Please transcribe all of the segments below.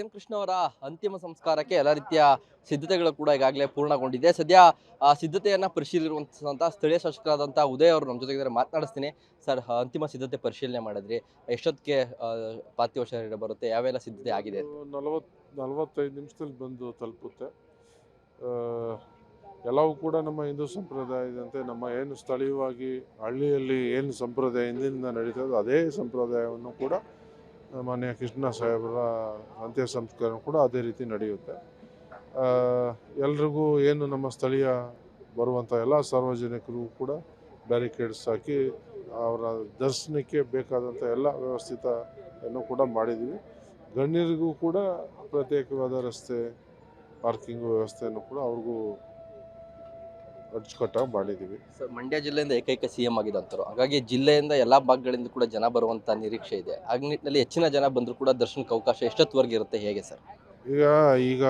M Krishna ಅವರ ಅಂತಿಮ ಸಂಸ್ಕಾರಕ್ಕೆ ಎಲ್ಲ ರೀತಿಯ ಸಿದ್ಧತೆಗಳು ಕೂಡ ಈಗಾಗಲೇ ಪೂರ್ಣಗೊಂಡಿದೆ. ಸದ್ಯ ಆ ಸಿದ್ಧತೆಯನ್ನ ಪರಿಶೀಲಿರುವಂತಹ ಸ್ಥಳೀಯ ಶಾಸಕರಾದಂತಹ ಉದಯ್ ಅವರು ನಮ್ಮ ಜೊತೆಗಿದ್ದಾರೆ, ಮಾತನಾಡಿಸ್ತೀನಿ. ಸರ್, ಅಂತಿಮ ಸಿದ್ಧತೆ ಪರಿಶೀಲನೆ ಮಾಡಿದ್ರಿ, ಎಷ್ಟೊತ್ತಿಗೆ ಪಾರ್ಥಿವ ಶರೀರ ಬರುತ್ತೆ, ಯಾವೆಲ್ಲ ಸಿದ್ಧತೆ ಆಗಿದೆ? 45 ನಿಮಿಷದಲ್ಲಿ ಬಂದು ತಲುಪುತ್ತೆ. ಎಲ್ಲವೂ ಕೂಡ ನಮ್ಮ ಹಿಂದೂ ಸಂಪ್ರದಾಯದಂತೆ ನಮ್ಮ ಏನು ಸ್ಥಳೀಯವಾಗಿ ಹಳ್ಳಿಯಲ್ಲಿ ಏನು ಸಂಪ್ರದಾಯ ಹಿಂದಿನಿಂದ ನಡೀತದೆ ಅದೇ ಸಂಪ್ರದಾಯವನ್ನು ಕೂಡ ಮಾನ್ಯ ಕೃಷ್ಣ ಸಾಹೇಬರ ಅಂತ್ಯ ಸಂಸ್ಕಾರ ಕೂಡ ಅದೇ ರೀತಿ ನಡೆಯುತ್ತೆ. ಎಲ್ರಿಗೂ ಏನು ನಮ್ಮ ಸ್ಥಳೀಯ ಬರುವಂಥ ಎಲ್ಲ ಸಾರ್ವಜನಿಕರು ಕೂಡ ಬ್ಯಾರಿಕೇಡ್ಸ್ ಹಾಕಿ ಅವರ ದರ್ಶನಕ್ಕೆ ಬೇಕಾದಂಥ ಎಲ್ಲ ವ್ಯವಸ್ಥಿತವನ್ನು ಕೂಡ ಮಾಡಿದ್ದೀವಿ. ಗಣ್ಯರಿಗೂ ಕೂಡ ಪ್ರತ್ಯೇಕವಾದ ರಸ್ತೆ ಪಾರ್ಕಿಂಗ್ ವ್ಯವಸ್ಥೆಯನ್ನು ಕೂಡ ಅವ್ರಿಗೂ ಅಚ್ಚುಕಟ್ಟಾಗಿ ಮಾಡಿದ್ದೀವಿ. ಸರ್, ಮಂಡ್ಯ ಜಿಲ್ಲೆಯಿಂದ ಏಕೈಕ ಸಿಎಂ ಆಗಿದಂತರು, ಹಾಗಾಗಿ ಜಿಲ್ಲೆಯಿಂದ ಎಲ್ಲಾ ಭಾಗಗಳಿಂದ ಕೂಡ ಜನ ಬರುವಂತ ನಿರೀಕ್ಷೆ ಇದೆ. ಆ ನಿಟ್ಟಿನಲ್ಲಿ ಹೆಚ್ಚಿನ ಜನ ಬಂದರೂ ಕೂಡ ದರ್ಶನಕ್ಕೆ ಅವಕಾಶ ಎಷ್ಟೊತ್ತವರೆಗೆ ಇರುತ್ತೆ, ಹೇಗೆ ಸರ್? ಈಗ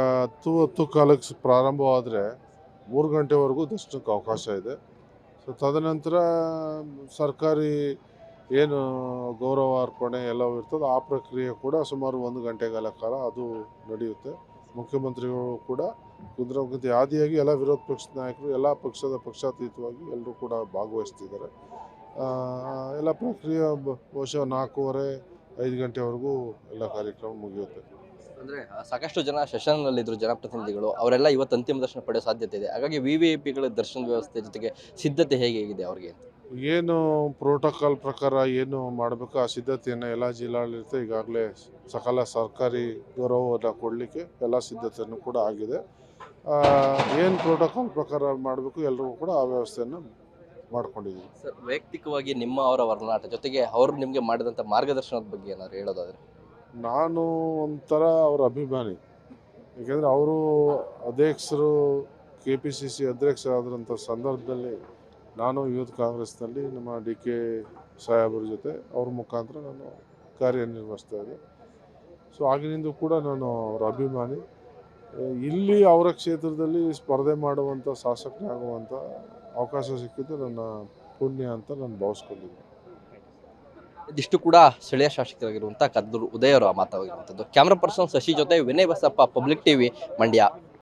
10 ಕಾಲಕ್ಕೆ ಪ್ರಾರಂಭವಾದರೆ 3 ಗಂಟೆವರೆಗೂ ದರ್ಶನಕ್ಕೆ ಅವಕಾಶ ಇದೆ. ಸೊ ತದನಂತರ ಸರ್ಕಾರಿ ಏನು ಗೌರವ ಅರ್ಪಣೆ ಎಲ್ಲವೂ ಇರ್ತದೆ, ಆ ಪ್ರಕ್ರಿಯೆ ಕೂಡ ಸುಮಾರು 1 ಗಂಟೆಗಳ ಕಾಲ ಅದು ನಡೆಯುತ್ತೆ. ಮುಖ್ಯಮಂತ್ರಿಗಳು ಕೂಡ ಕುಂದ್ರಗತಿ ಆದಿಯಾಗಿ ಎಲ್ಲ ವಿರೋಧ ಪಕ್ಷದ ನಾಯಕರು ಎಲ್ಲ ಪಕ್ಷಾತೀತವಾಗಿ ಎಲ್ಲರೂ ಕೂಡ ಭಾಗವಹಿಸ್ತಿದ್ದಾರೆ. ಎಲ್ಲ ಪ್ರಕ್ರಿಯೆ ಬಹುಶಃ 4:30-5 ಗಂಟೆವರೆಗೂ ಎಲ್ಲ ಕಾರ್ಯಕ್ರಮ ಮುಗಿಯುತ್ತೆ. ಅಂದ್ರೆ ಸಾಕಷ್ಟು ಜನ ಸೆಷನ್ನಲ್ಲಿದ್ರು ಜನಪ್ರತಿನಿಧಿಗಳು, ಅವರೆಲ್ಲ ಇವತ್ತು ಅಂತಿಮ ದರ್ಶನ ಪಡೆಯೋ ಸಾಧ್ಯತೆ ಇದೆ. ಹಾಗಾಗಿ VVIPಗಳ ದರ್ಶನ ವ್ಯವಸ್ಥೆ ಜೊತೆಗೆ ಸಿದ್ಧತೆ ಹೇಗಿದೆ ಅವ್ರಿಗೆ? ಏನು ಪ್ರೋಟೋಕಾಲ್ ಪ್ರಕಾರ ಏನು ಮಾಡಬೇಕು ಆ ಸಿದ್ಧತೆಯನ್ನು ಎಲ್ಲ ಜಿಲ್ಲಾಡಳಿತ ಈಗಾಗಲೇ ಸಕಲ ಸರ್ಕಾರಿ ಗೌರವವನ್ನು ಕೊಡಲಿಕ್ಕೆ ಎಲ್ಲ ಸಿದ್ಧತೆಯನ್ನು ಕೂಡ ಆಗಿದೆ. ಏನು ಪ್ರೋಟೋಕಾಲ್ ಪ್ರಕಾರ ಮಾಡಬೇಕು ಎಲ್ಲರಿಗೂ ಕೂಡ ಆ ವ್ಯವಸ್ಥೆಯನ್ನು ಮಾಡ್ಕೊಂಡಿದ್ದೀವಿ. ಸರ್, ವೈಯಕ್ತಿಕವಾಗಿ ನಿಮ್ಮ ಅವರ ವರ್ಣಾಟ ಜೊತೆಗೆ ಅವರು ನಿಮಗೆ ಮಾಡಿದಂಥ ಮಾರ್ಗದರ್ಶನದ ಬಗ್ಗೆ ಏನಾದ್ರು ಹೇಳೋದಾದ್ರೆ? ನಾನು ಒಂಥರ ಅವರ ಅಭಿಮಾನಿ. ಏಕೆಂದರೆ ಅವರು ಅಧ್ಯಕ್ಷರು KPCC ಅಧ್ಯಕ್ಷರಾದಂಥ ಸಂದರ್ಭದಲ್ಲಿ ನಾನು ಯೂತ್ ಕಾಂಗ್ರೆಸ್ನಲ್ಲಿ ನಮ್ಮ DK ಸಾಹೇಬ್ರ ಜೊತೆ ಅವ್ರ ಮುಖಾಂತರ ನಾನು ಕಾರ್ಯನಿರ್ವಹಿಸ್ತಾ ಇದ್ದೆ. ಸೊ ಆಗಿನಿಂದ ಕೂಡ ನಾನು ಅವರ ಅಭಿಮಾನಿ. ಇಲ್ಲಿ ಅವರ ಕ್ಷೇತ್ರದಲ್ಲಿ ಸ್ಪರ್ಧೆ ಮಾಡುವಂಥ ಶಾಸಕನಾಗುವಂಥ ಅವಕಾಶ ಸಿಕ್ಕಿದ್ದು ನನ್ನ ಪುಣ್ಯ ಅಂತ ನಾನು ಭಾವಿಸ್ಕೊಂಡಿದ್ದೀನಿ. ಇದಿಷ್ಟು ಕೂಡ ಸ್ಥಳೀಯ ಶಾಸಕರಾಗಿರುವಂಥ ಕದ್ದೂರು ಉದಯ್ ಅವರ ಮಾತಾಗಿರುವಂಥದ್ದು. ಕ್ಯಾಮ್ರಾ ಪರ್ಸನ್ ಶಶಿ ಜೊತೆ ವಿನಯ್ ಬಸಪ್ಪ, ಪಬ್ಲಿಕ್ TV, ಮಂಡ್ಯ.